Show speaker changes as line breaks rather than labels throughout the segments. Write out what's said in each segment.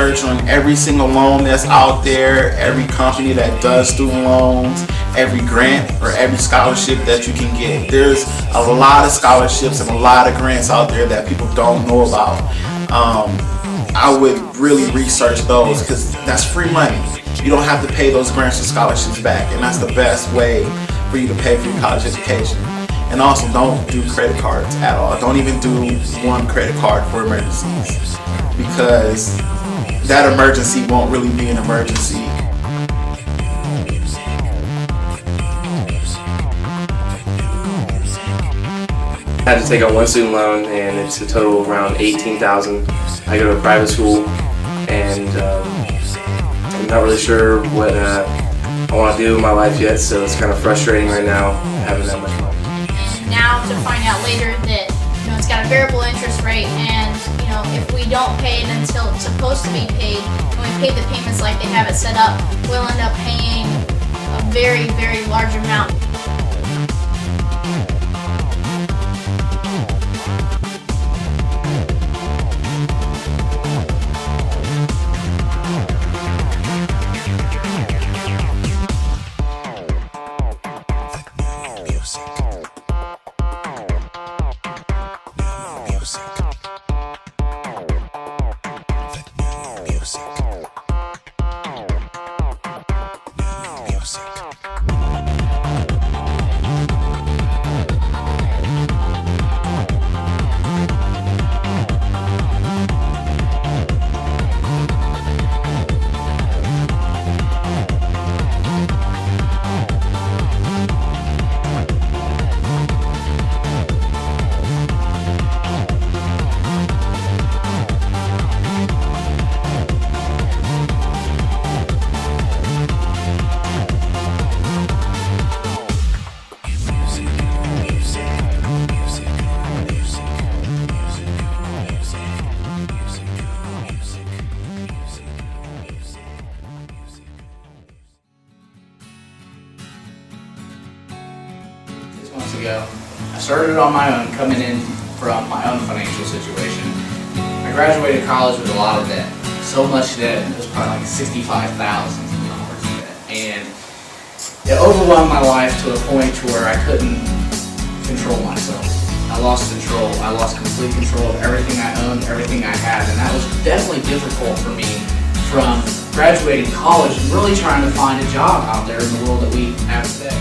research on every single loan that's out there, every company that does student loans, every grant or every scholarship that you can get. There's a lot of scholarships and a lot of grants out there that people don't know about. I would really research those because that's free money. You don't have to pay those grants or scholarships back, and that's the best way for you to pay for your college education. And also, don't do credit cards at all. Don't even do one credit card for emergencies, because that emergency won't really be an emergency.
I had to take out one student loan, and it's a total of around $18,000. I go to a private school, and I'm not really sure what I want to do with my life yet, so it's kind of frustrating right now having that much money.
And now to find out later that it's got a variable interest rate, and if we don't pay it until it's supposed to be paid, and we pay the payments like they have it set up, we'll end up paying a very, very large amount.
Months ago, I started on my own, coming in from my own financial situation. I graduated college with a lot of debt, so much debt, it was probably like $65,000 in debt, and it overwhelmed my life to a point to where I couldn't control myself. I lost control. I lost complete control of everything I owned, everything I had, and that was definitely difficult for me from graduating college and really trying to find a job out there in the world that we have today.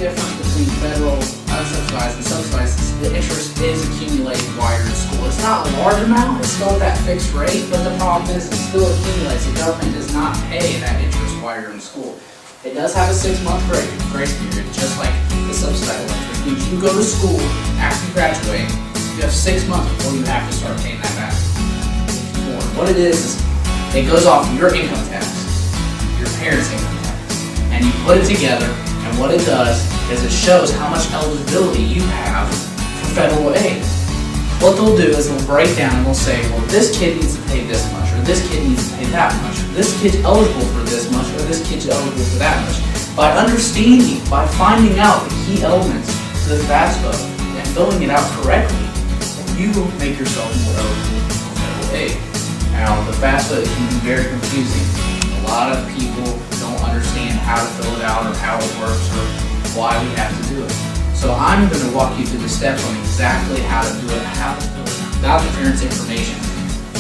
The difference between federal, unsubsidized, and subsidized is the interest is accumulated while you're in school. It's not a large amount, it's still at that fixed rate, but the problem is it still accumulates. The government does not pay that interest while you're in school. It does have a 6-month grace period, just like the subsidized loan, which means you go to school after you graduate, you have 6 months before you have to start paying that back. What it is it goes off your income tax, your parents' income tax, and you put it together. And what it does is it shows how much eligibility you have for federal aid. What they'll do is they'll break down and they'll say, well, this kid needs to pay this much, or this kid needs to pay that much, or this kid's eligible for this much, or this kid's eligible for that much. By understanding, by finding out the key elements to the FAFSA and filling it out correctly, you will make yourself more eligible for federal aid. Now, the FAFSA can be very confusing. A lot of people don't understand how to fill it out or how it works or why we have to do it. So I'm going to walk you through the steps on exactly how to do it, how to fill it out. Without the parents' information,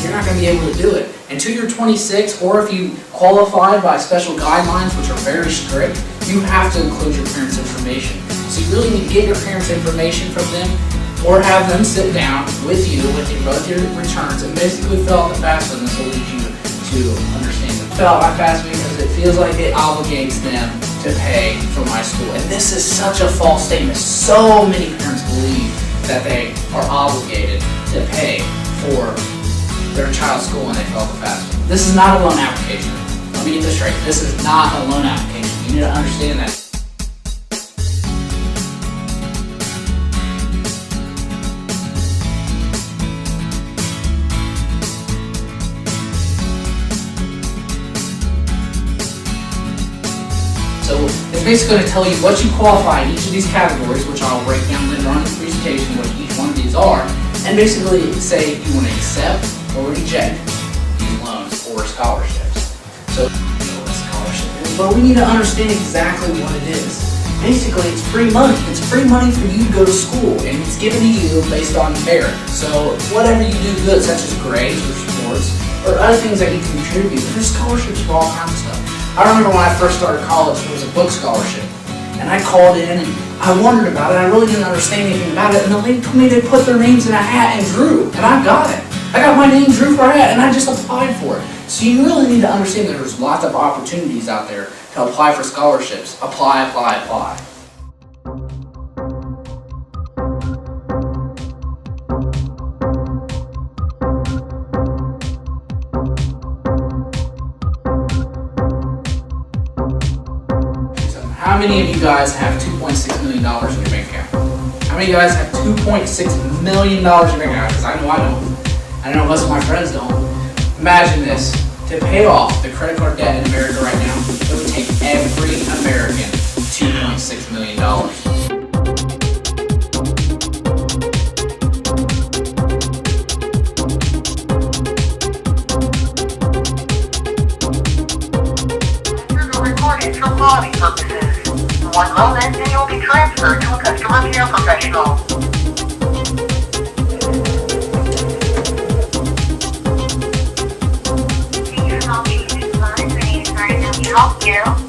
you're not going to be able to do it. Until you're 26, or if you qualify by special guidelines, which are very strict, you have to include your parents' information. So you really need to get your parents' information from them, or have them sit down with you when you run your returns and basically fill out the FAFSA, and this will lead you to understand it. Fill out my FAFSA because it feels like it obligates them to pay for my school. And this is such a false statement. So many parents believe that they are obligated to pay for their child's school when they fill out the FAFSA. This is not a loan application. Let me get this straight. This is not a loan application. You need to understand that. So it's basically going to tell you what you qualify in each of these categories, which I'll break down later on in the presentation what each one of these are. and basically say if you want to accept or reject these loans or scholarships. So, you know what a scholarship is, but we need to understand exactly what it is. Basically, it's free money. It's free money for you to go to school, and it's given to you based on merit. So whatever you do good, such as grades or sports, or other things that you contribute, there's scholarships for all kinds of stuff. I remember when I first started college, there was a book scholarship, and I called in and I wondered about it. I really didn't understand anything about it, and the lady told me they put their names in a hat and drew, and I got it. I got my name drew for a hat, and I just applied for it. So you really need to understand that there's lots of opportunities out there to apply for scholarships. Apply, apply, apply. How many of you guys have $2.6 million in your bank account? How many of you guys have $2.6 million in your bank account? Because I know I don't. I know most of my friends don't. Imagine this. To pay off the credit card debt in America right now, it would take every American $2.6 million.
Recorded for quality purposes. One moment and you'll be transferred to a customer care professional.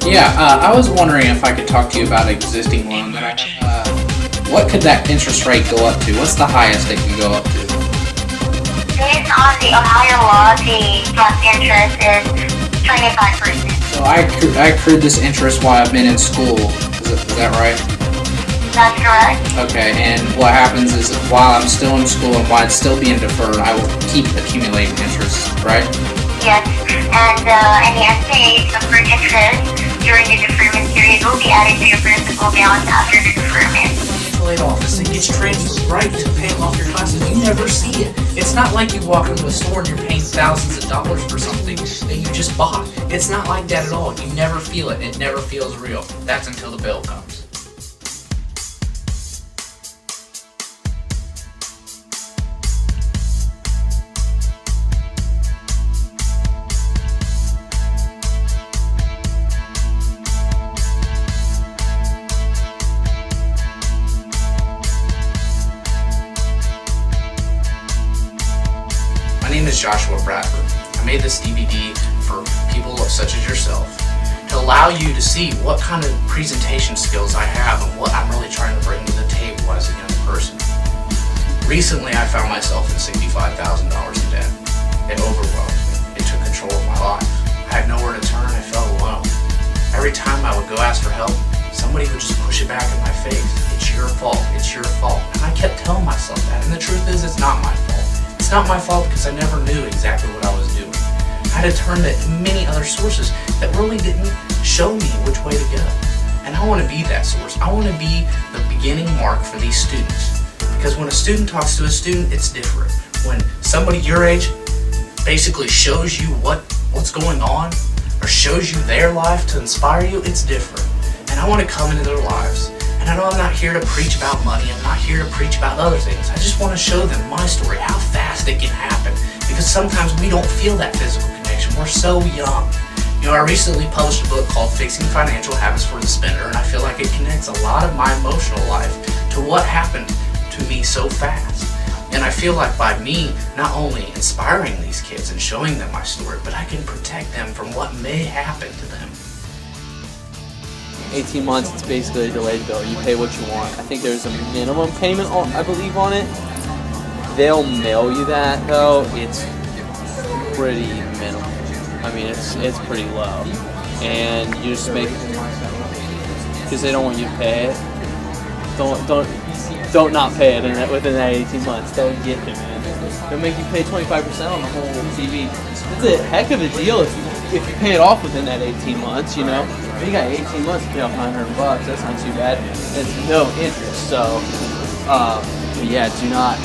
Yeah, I was wondering if I could talk to you about an existing loan that I have. What could that interest rate go up to? What's the highest it can go up to?
Based on the Ohio law, the plus interest is 25%.
So I accrued this interest while I've been in school. Is that right?
That's correct.
Okay, and what happens is while I'm still in school and while it's still being deferred, I will keep accumulating interest, right?
Yes, and any estimated accrued interest during the deferment period will be added to your principal balance after the deferment.
Financial aid office, it gets transferred right to paying off your classes. You never see it. It's not like you walk into a store and you're paying thousands of dollars for something that you just bought. It's not like that at all. You never feel it. It never feels real. That's until the bill comes. My name is Joshua Bradford. I made this DVD for people such as yourself to allow you to see what kind of presentation skills I have and what I'm really trying to bring to the table as a young person. Recently, I found myself in $65,000 in debt. It overwhelmed me. It took control of my life. I had nowhere to turn. I felt alone. Every time I would go ask for help, somebody would just push it back in my face. It's your fault. It's your fault. And I kept telling myself that. And the truth is, it's not my fault. It's not my fault because I never knew exactly what I was doing. I had to turn to many other sources that really didn't show me which way to go. And I want to be that source. I want to be the beginning mark for these students. Because when a student talks to a student, it's different. When somebody your age basically shows you what's going on or shows you their life to inspire you, it's different. And I want to come into their lives. And I know I'm not here to preach about money. I'm not here to preach about other things. I just want to show them my story, how fast it can happen. Because sometimes we don't feel that physical connection. We're so young. You know, I recently published a book called Fixing Financial Habits for the Spender, and I feel like it connects a lot of my emotional life to what happened to me so fast. And I feel like by me not only inspiring these kids and showing them my story, but I can protect them from what may happen to them.
18 months, it's basically a delayed bill. You pay what you want. I think there's a minimum payment, I believe, on it. They'll mail you that, though. It's pretty minimal. I mean, it's pretty low. And you just make, because they don't want you to pay it. Don't not pay it within that 18 months. They'll get it, man. They'll make you pay 25% on the whole TV. It's a heck of a deal if you pay it off within that 18 months, you know. If you got 18 months to pay off $900, that's not too bad. It's no interest, so but yeah, do not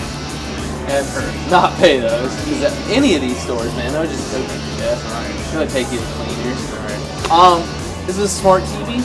ever not pay those. Because any of these stores, man, they'll just take you to death. They'll take you to cleaners. This is a smart TV.